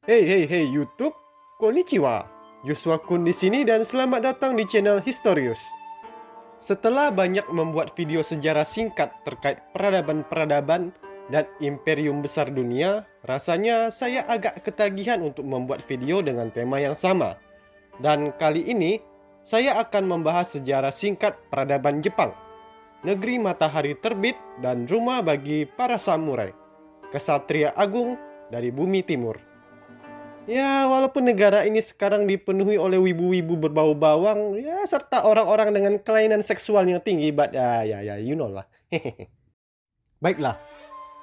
Hey YouTube, konnichiwa. Joshua Kun di sini dan selamat datang di channel Historius. Setelah banyak membuat video sejarah singkat terkait peradaban-peradaban dan imperium besar dunia, rasanya saya agak ketagihan untuk membuat video dengan tema yang sama. Dan kali ini, saya akan membahas sejarah singkat peradaban Jepang, negeri matahari terbit dan rumah bagi para samurai, kesatria agung dari bumi timur. Ya, walaupun negara ini sekarang dipenuhi oleh wibu-wibu berbau bawang, ya serta orang-orang dengan kelainan seksual yang tinggi, but you know lah. Baiklah,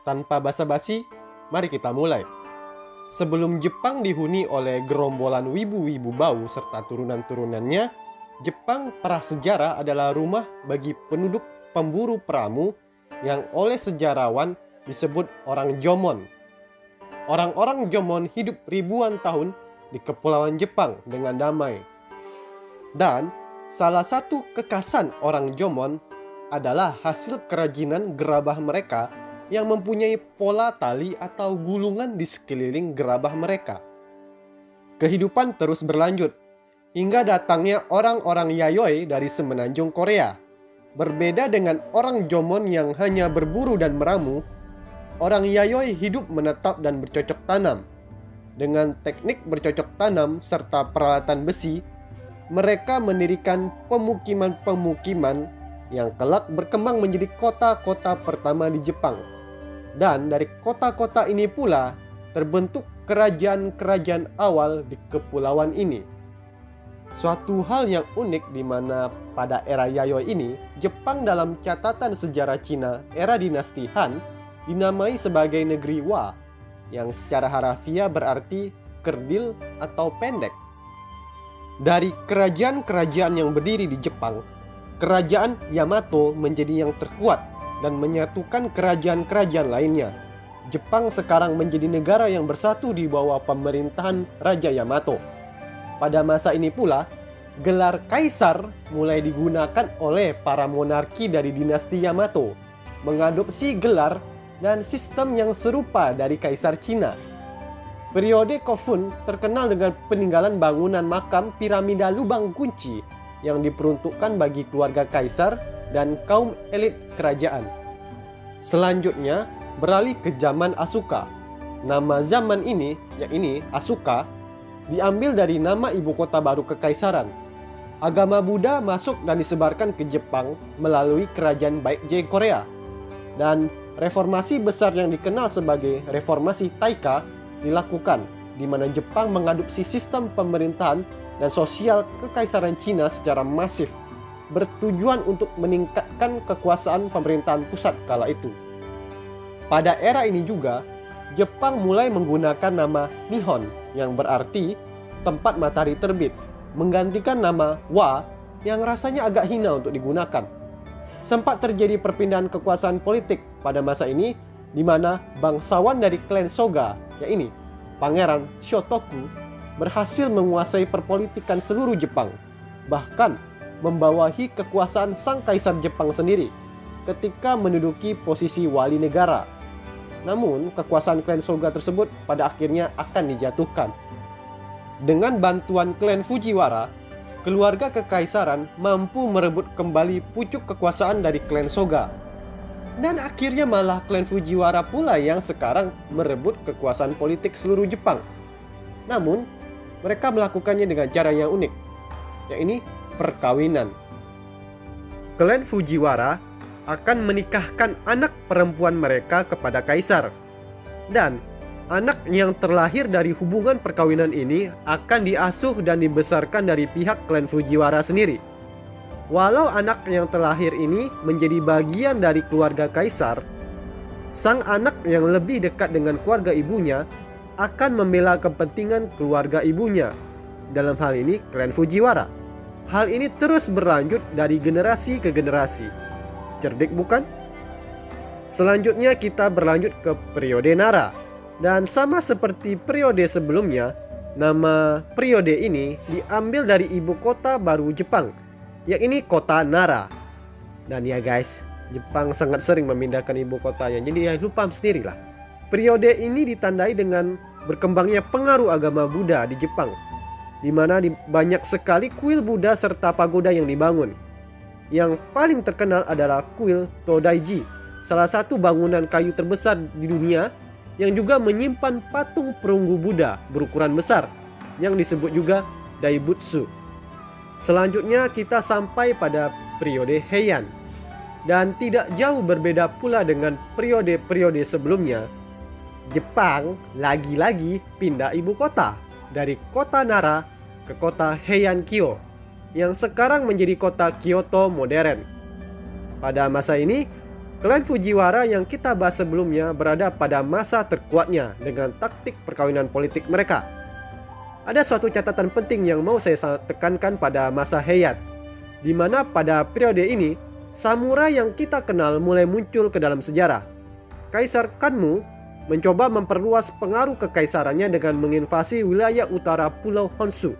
tanpa basa-basi, mari kita mulai. Sebelum Jepang dihuni oleh gerombolan wibu-wibu bau serta turunan-turunannya, Jepang prasejarah adalah rumah bagi penduduk pemburu peramu yang oleh sejarawan disebut orang Jomon. Orang-orang Jomon hidup ribuan tahun di kepulauan Jepang dengan damai. Dan salah satu kekhasan orang Jomon adalah hasil kerajinan gerabah mereka yang mempunyai pola tali atau gulungan di sekeliling gerabah mereka. Kehidupan terus berlanjut hingga datangnya orang-orang Yayoi dari semenanjung Korea. Berbeda dengan orang Jomon yang hanya berburu dan meramu, orang Yayoi hidup menetap dan bercocok tanam. Dengan teknik bercocok tanam serta peralatan besi, mereka mendirikan pemukiman-pemukiman yang kelak berkembang menjadi kota-kota pertama di Jepang. Dan dari kota-kota ini pula terbentuk kerajaan-kerajaan awal di kepulauan ini. Suatu hal yang unik di mana pada era Yayoi ini, Jepang dalam catatan sejarah Cina era dinasti Han dinamai sebagai negeri Wa, yang secara harafiah berarti kerdil atau pendek. Dari kerajaan-kerajaan yang berdiri di Jepang, kerajaan Yamato menjadi yang terkuat dan menyatukan kerajaan-kerajaan lainnya. Jepang sekarang menjadi negara yang bersatu di bawah pemerintahan Raja Yamato. Pada masa ini pula, gelar kaisar mulai digunakan oleh para monarki dari dinasti Yamato, mengadopsi gelar dan sistem yang serupa dari Kaisar Cina. Periode Kofun terkenal dengan peninggalan bangunan makam piramida lubang kunci yang diperuntukkan bagi keluarga kaisar dan kaum elit kerajaan. Selanjutnya beralih ke zaman Asuka. Nama zaman ini, yakni Asuka, diambil dari nama ibu kota baru kekaisaran. Agama Buddha masuk dan disebarkan ke Jepang melalui kerajaan Baekje Korea. Dan reformasi besar yang dikenal sebagai reformasi Taika dilakukan, di mana Jepang mengadopsi sistem pemerintahan dan sosial kekaisaran Cina secara masif, bertujuan untuk meningkatkan kekuasaan pemerintahan pusat kala itu. Pada era ini juga, Jepang mulai menggunakan nama Nihon yang berarti tempat matahari terbit, menggantikan nama Wa yang rasanya agak hina untuk digunakan. Sempat terjadi perpindahan kekuasaan politik pada masa ini, di mana bangsawan dari klan Soga, yaitu Pangeran Shotoku, berhasil menguasai perpolitikan seluruh Jepang, bahkan membawahi kekuasaan sang kaisar Jepang sendiri ketika menduduki posisi wali negara. Namun, kekuasaan klan Soga tersebut pada akhirnya akan dijatuhkan. Dengan bantuan klan Fujiwara, keluarga kekaisaran mampu merebut kembali pucuk kekuasaan dari klan Soga. Dan akhirnya malah klan Fujiwara pula yang sekarang merebut kekuasaan politik seluruh Jepang. Namun, mereka melakukannya dengan cara yang unik, yaitu perkawinan. Klan Fujiwara akan menikahkan anak perempuan mereka kepada kaisar. Dan anak yang terlahir dari hubungan perkawinan ini akan diasuh dan dibesarkan dari pihak klan Fujiwara sendiri. Walau anak yang terlahir ini menjadi bagian dari keluarga kaisar, sang anak yang lebih dekat dengan keluarga ibunya akan membela kepentingan keluarga ibunya. Dalam hal ini, klan Fujiwara. Hal ini terus berlanjut dari generasi ke generasi. Cerdik bukan? Selanjutnya kita berlanjut ke periode Nara. Dan sama seperti periode sebelumnya, nama periode ini diambil dari ibu kota baru Jepang, yakni kota Nara. Dan ya guys, Jepang sangat sering memindahkan ibu kotanya, jadi ya lu paham sendirilah. Periode ini ditandai dengan berkembangnya pengaruh agama Buddha di Jepang, di mana banyak sekali kuil Buddha serta pagoda yang dibangun. Yang paling terkenal adalah kuil Todaiji, salah satu bangunan kayu terbesar di dunia yang juga menyimpan patung perunggu Buddha berukuran besar yang disebut juga Daibutsu. Selanjutnya kita sampai pada periode Heian, dan tidak jauh berbeda pula dengan periode-periode sebelumnya. Jepang lagi-lagi pindah ibu kota dari kota Nara ke kota Heian-kyo yang sekarang menjadi kota Kyoto modern. Pada masa ini, klan Fujiwara yang kita bahas sebelumnya berada pada masa terkuatnya dengan taktik perkawinan politik mereka. Ada suatu catatan penting yang mau saya tekankan pada masa Heian, di mana pada periode ini samurai yang kita kenal mulai muncul ke dalam sejarah. Kaisar Kanmu mencoba memperluas pengaruh kekaisarannya dengan menginvasi wilayah utara Pulau Honshu.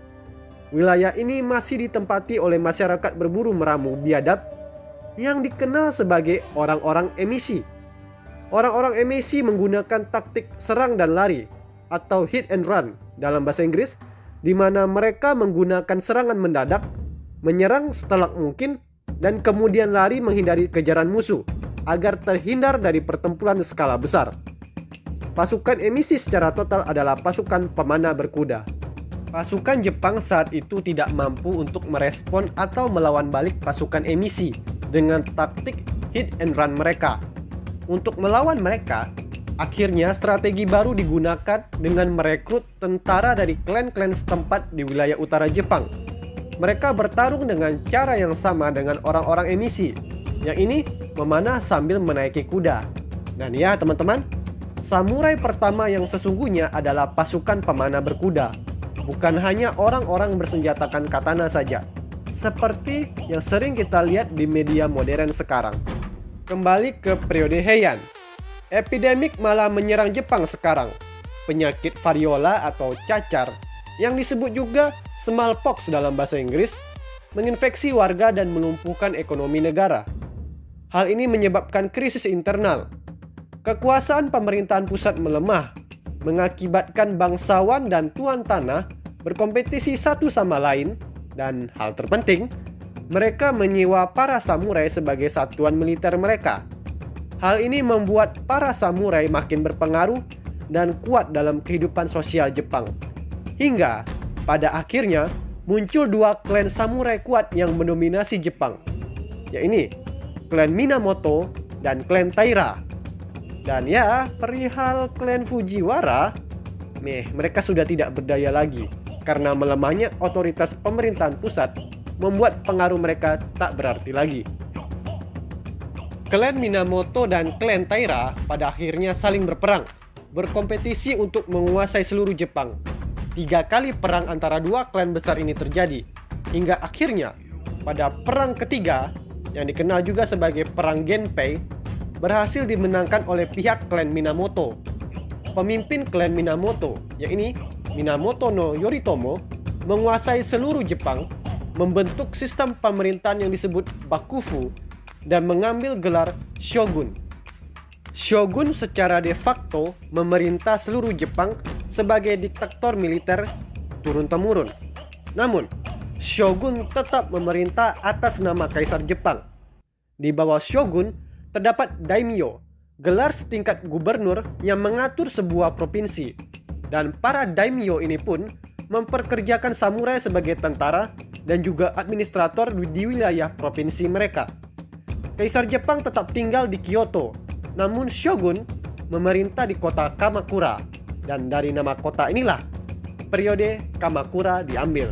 Wilayah ini masih ditempati oleh masyarakat berburu meramu biadab yang dikenal sebagai orang-orang emisi. Orang-orang emisi menggunakan taktik serang dan lari atau hit and run dalam bahasa Inggris, di mana mereka menggunakan serangan mendadak, menyerang setelak mungkin, dan kemudian lari menghindari kejaran musuh agar terhindar dari pertempuran skala besar. Pasukan emisi secara total adalah pasukan pemanah berkuda. Pasukan Jepang saat itu tidak mampu untuk merespon atau melawan balik pasukan emisi dengan taktik hit and run mereka. Untuk melawan mereka, akhirnya strategi baru digunakan dengan merekrut tentara dari klan-klan setempat di wilayah utara Jepang. Mereka bertarung dengan cara yang sama dengan orang-orang emisi, yang ini memanah sambil menaiki kuda. Dan ya teman-teman, samurai pertama yang sesungguhnya adalah pasukan pemanah berkuda, bukan hanya orang-orang bersenjatakan katana saja, seperti yang sering kita lihat di media modern sekarang. Kembali ke periode Heian, epidemik malah menyerang Jepang sekarang. Penyakit variola atau cacar, yang disebut juga smallpox dalam bahasa Inggris, menginfeksi warga dan melumpuhkan ekonomi negara. Hal ini menyebabkan krisis internal. Kekuasaan pemerintahan pusat melemah, mengakibatkan bangsawan dan tuan tanah berkompetisi satu sama lain, dan hal terpenting, mereka menyewa para samurai sebagai satuan militer mereka. Hal ini membuat para samurai makin berpengaruh dan kuat dalam kehidupan sosial Jepang. Hingga pada akhirnya muncul dua klan samurai kuat yang mendominasi Jepang, yaitu klan Minamoto dan klan Taira. Dan ya, perihal klan Fujiwara, mereka sudah tidak berdaya lagi karena melemahnya otoritas pemerintahan pusat membuat pengaruh mereka tak berarti lagi. Klan Minamoto dan klan Taira pada akhirnya saling berperang, berkompetisi untuk menguasai seluruh Jepang. 3 kali perang antara dua klan besar ini terjadi, hingga akhirnya pada perang ketiga, yang dikenal juga sebagai Perang Genpei, berhasil dimenangkan oleh pihak klan Minamoto. Pemimpin klan Minamoto, yaitu Minamoto no Yoritomo, menguasai seluruh Jepang, membentuk sistem pemerintahan yang disebut Bakufu, dan mengambil gelar Shogun. Shogun secara de facto memerintah seluruh Jepang sebagai diktator militer turun-temurun. Namun, Shogun tetap memerintah atas nama Kaisar Jepang. Di bawah Shogun terdapat daimyo, gelar setingkat gubernur yang mengatur sebuah provinsi. Dan para daimyo ini pun memperkerjakan samurai sebagai tentara dan juga administrator di wilayah provinsi mereka. Kaisar Jepang tetap tinggal di Kyoto, namun Shogun memerintah di kota Kamakura. Dan dari nama kota inilah periode Kamakura diambil.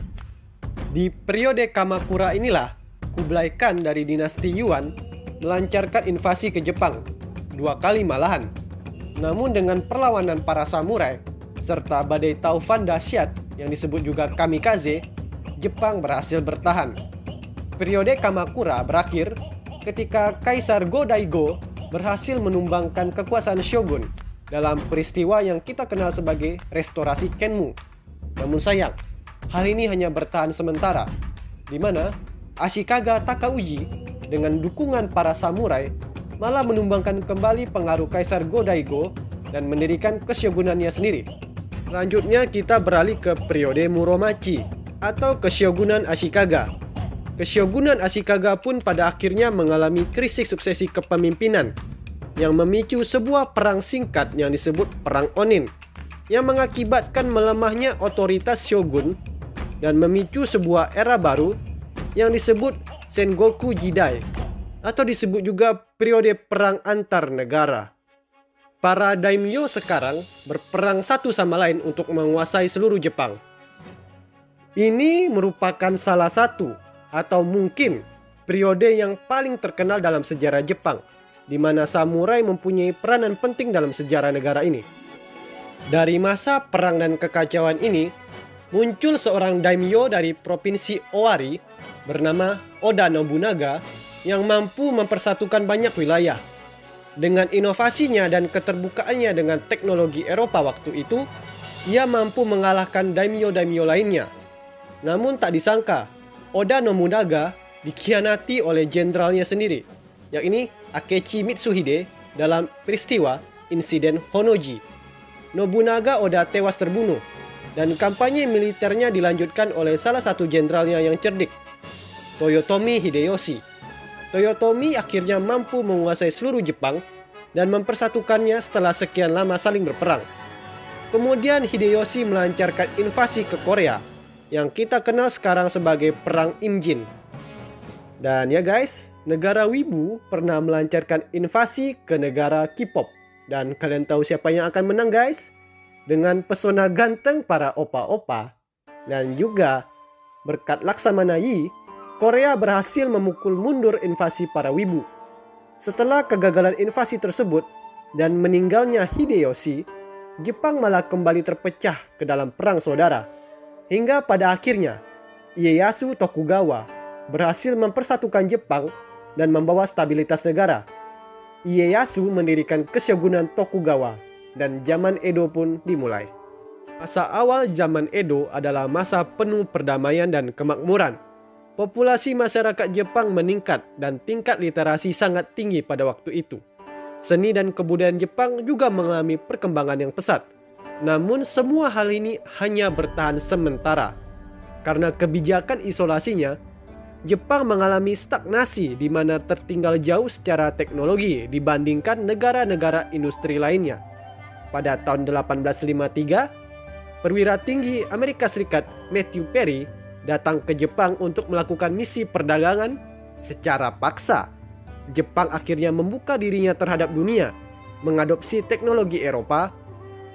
Di periode Kamakura inilah Kublai Khan dari dinasti Yuan melancarkan invasi ke Jepang, 2 kali malahan. Namun dengan perlawanan para samurai serta badai taufan dahsyat yang disebut juga kamikaze, Jepang berhasil bertahan. Periode Kamakura berakhir ketika Kaisar Go-Daigo berhasil menumbangkan kekuasaan Shogun dalam peristiwa yang kita kenal sebagai restorasi Kenmu. Namun sayang, hal ini hanya bertahan sementara, di mana Ashikaga Takauji dengan dukungan para samurai malah menumbangkan kembali pengaruh Kaisar Go-Daigo dan mendirikan keshogunannya sendiri. Selanjutnya kita beralih ke periode Muromachi atau Keshogunan Ashikaga. Keshogunan Ashikaga pun pada akhirnya mengalami krisis suksesi kepemimpinan yang memicu sebuah perang singkat yang disebut Perang Onin, yang mengakibatkan melemahnya otoritas shogun dan memicu sebuah era baru yang disebut Sengoku Jidai, atau disebut juga periode perang antar negara. Para daimyo sekarang berperang satu sama lain untuk menguasai seluruh Jepang. Ini merupakan salah satu atau mungkin periode yang paling terkenal dalam sejarah Jepang, di mana samurai mempunyai peranan penting dalam sejarah negara ini. Dari masa perang dan kekacauan ini, muncul seorang daimyo dari provinsi Owari bernama Oda Nobunaga yang mampu mempersatukan banyak wilayah. Dengan inovasinya dan keterbukaannya dengan teknologi Eropa waktu itu, ia mampu mengalahkan daimyo-daimyo lainnya. Namun tak disangka, Oda Nobunaga dikhianati oleh jenderalnya sendiri, yakni Akechi Mitsuhide dalam peristiwa insiden Honnoji. Nobunaga Oda tewas terbunuh, dan kampanye militernya dilanjutkan oleh salah satu jenderalnya yang cerdik, Toyotomi Hideyoshi. Toyotomi akhirnya mampu menguasai seluruh Jepang dan mempersatukannya setelah sekian lama saling berperang. Kemudian Hideyoshi melancarkan invasi ke Korea yang kita kenal sekarang sebagai Perang Imjin. Dan ya guys, negara Wibu pernah melancarkan invasi ke negara K-pop. Dan kalian tahu siapa yang akan menang guys? Dengan pesona ganteng para opa-opa dan juga berkat Laksamana Yi, Korea berhasil memukul mundur invasi para Wibu. Setelah kegagalan invasi tersebut dan meninggalnya Hideyoshi, Jepang malah kembali terpecah ke dalam perang saudara. Hingga pada akhirnya, Ieyasu Tokugawa berhasil mempersatukan Jepang dan membawa stabilitas negara. Ieyasu mendirikan Keshogunan Tokugawa dan zaman Edo pun dimulai. Masa awal zaman Edo adalah masa penuh perdamaian dan kemakmuran. Populasi masyarakat Jepang meningkat dan tingkat literasi sangat tinggi pada waktu itu. Seni dan kebudayaan Jepang juga mengalami perkembangan yang pesat. Namun semua hal ini hanya bertahan sementara. Karena kebijakan isolasinya, Jepang mengalami stagnasi di mana tertinggal jauh secara teknologi dibandingkan negara-negara industri lainnya. Pada tahun 1853, perwira tinggi Amerika Serikat Matthew Perry datang ke Jepang untuk melakukan misi perdagangan secara paksa. Jepang akhirnya membuka dirinya terhadap dunia, mengadopsi teknologi Eropa,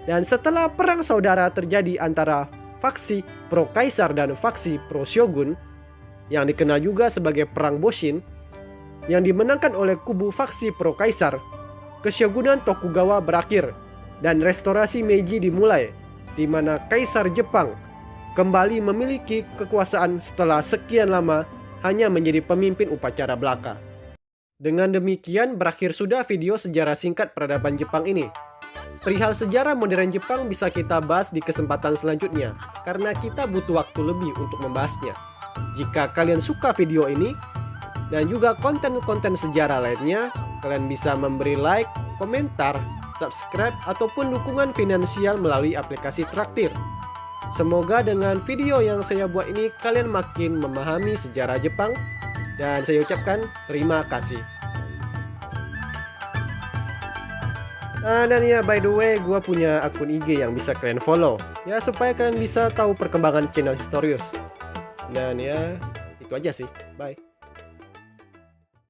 dan setelah perang saudara terjadi antara faksi pro-kaisar dan faksi pro-shogun, yang dikenal juga sebagai Perang Boshin, yang dimenangkan oleh kubu faksi pro-kaisar, Keshogunan Tokugawa berakhir, dan restorasi Meiji dimulai, di mana Kaisar Jepang kembali memiliki kekuasaan setelah sekian lama hanya menjadi pemimpin upacara belaka. Dengan demikian berakhir sudah video sejarah singkat peradaban Jepang ini. Perihal sejarah modern Jepang bisa kita bahas di kesempatan selanjutnya, karena kita butuh waktu lebih untuk membahasnya. Jika kalian suka video ini dan juga konten-konten sejarah lainnya, kalian bisa memberi like, komentar, subscribe, ataupun dukungan finansial melalui aplikasi Traktir. Semoga dengan video yang saya buat ini kalian makin memahami sejarah Jepang, dan saya ucapkan terima kasih. Dan ya, by the way, gue punya akun IG yang bisa kalian follow, ya, supaya kalian bisa tahu perkembangan channel Historius. Dan ya, itu aja sih. Bye.